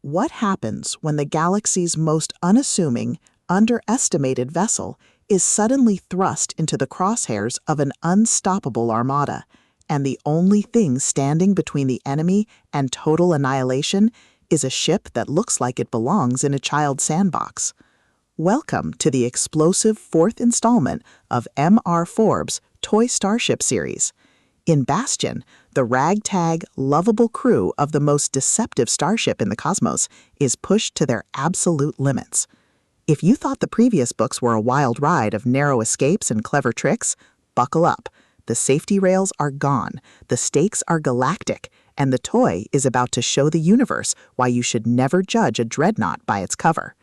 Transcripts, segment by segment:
What happens when the galaxy's most unassuming, underestimated vessel is suddenly thrust into the crosshairs of an unstoppable armada, and the only thing standing between the enemy and total annihilation is a ship that looks like it belongs in a child's sandbox? Welcome to the explosive fourth installment of M.R. Forbes' Toy Starship series. In Bastion, the ragtag, lovable crew of the most deceptive starship in the cosmos is pushed to their absolute limits. If you thought the previous books were a wild ride of narrow escapes and clever tricks, buckle up. The safety rails are gone, the stakes are galactic, and the toy is about to show the universe why you should never judge a dreadnought by its cover.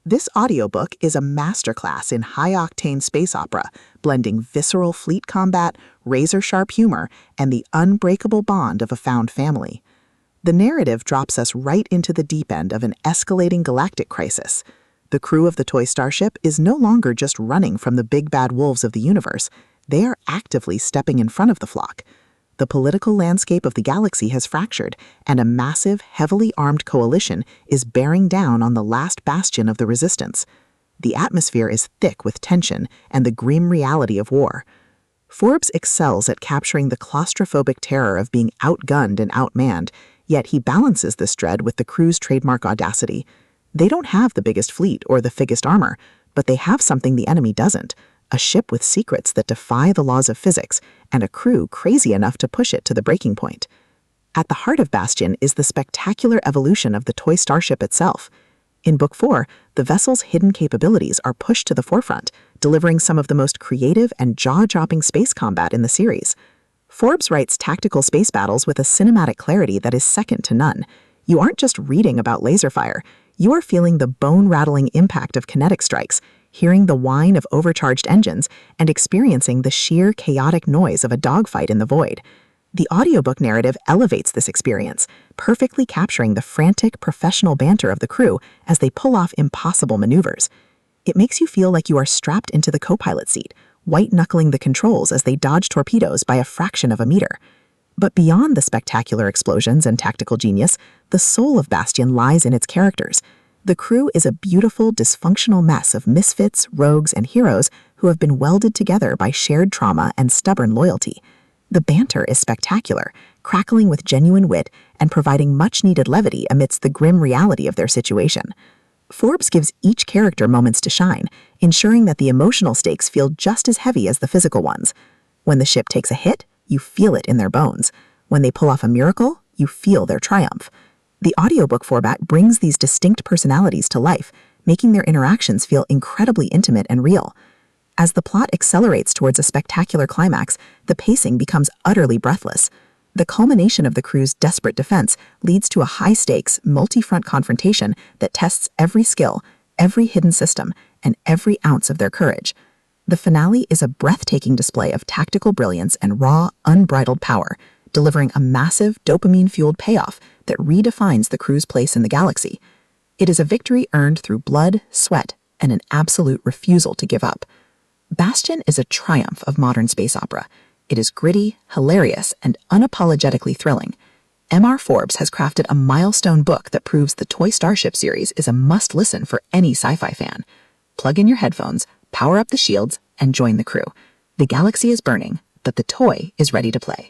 This audiobook is a masterclass in high-octane space opera, blending visceral fleet combat, razor-sharp humor, and the unbreakable bond of a found family. The narrative drops us right into the deep end of an escalating galactic crisis. The crew of the toy starship is no longer just running from the big bad wolves of the universe. They are actively stepping in front of the flock. The political landscape of the galaxy has fractured, and a massive, heavily armed coalition is bearing down on the last bastion of the resistance. The atmosphere is thick with tension and the grim reality of war. Forbes excels at capturing the claustrophobic terror of being outgunned and outmanned, yet he balances this dread with the crew's trademark audacity. They don't have the biggest fleet or the thickest armor, but they have something the enemy doesn't. A ship with secrets that defy the laws of physics, and a crew crazy enough to push it to the breaking point. At the heart of Bastion is the spectacular evolution of the toy starship itself. In Book 4, the vessel's hidden capabilities are pushed to the forefront, delivering some of the most creative and jaw-dropping space combat in the series. Forbes writes tactical space battles with a cinematic clarity that is second to none. You aren't just reading about laser fire, you are feeling the bone-rattling impact of kinetic strikes, hearing the whine of overcharged engines, and experiencing the sheer chaotic noise of a dogfight in the void. The audiobook narrative elevates this experience, perfectly capturing the frantic, professional banter of the crew as they pull off impossible maneuvers. It makes you feel like you are strapped into the co-pilot seat, white-knuckling the controls as they dodge torpedoes by a fraction of a meter. But beyond the spectacular explosions and tactical genius, the soul of Bastion lies in its characters. The crew is a beautiful, dysfunctional mess of misfits, rogues, and heroes who have been welded together by shared trauma and stubborn loyalty. The banter is spectacular, crackling with genuine wit and providing much-needed levity amidst the grim reality of their situation. Forbes gives each character moments to shine, ensuring that the emotional stakes feel just as heavy as the physical ones. When the ship takes a hit, you feel it in their bones. When they pull off a miracle, you feel their triumph. The audiobook format brings these distinct personalities to life, making their interactions feel incredibly intimate and real. As the plot accelerates towards a spectacular climax, the pacing becomes utterly breathless. The culmination of the crew's desperate defense leads to a high-stakes, multi-front confrontation that tests every skill, every hidden system, and every ounce of their courage. The finale is a breathtaking display of tactical brilliance and raw, unbridled power, delivering a massive, dopamine-fueled payoff that redefines the crew's place in the galaxy. It is a victory earned through blood, sweat, and an absolute refusal to give up. Bastion is a triumph of modern space opera. It is gritty, hilarious, and unapologetically thrilling. M.R. Forbes has crafted a milestone book that proves the Toy Starship series is a must-listen for any sci-fi fan. Plug in your headphones, power up the shields, and join the crew. The galaxy is burning, but the toy is ready to play.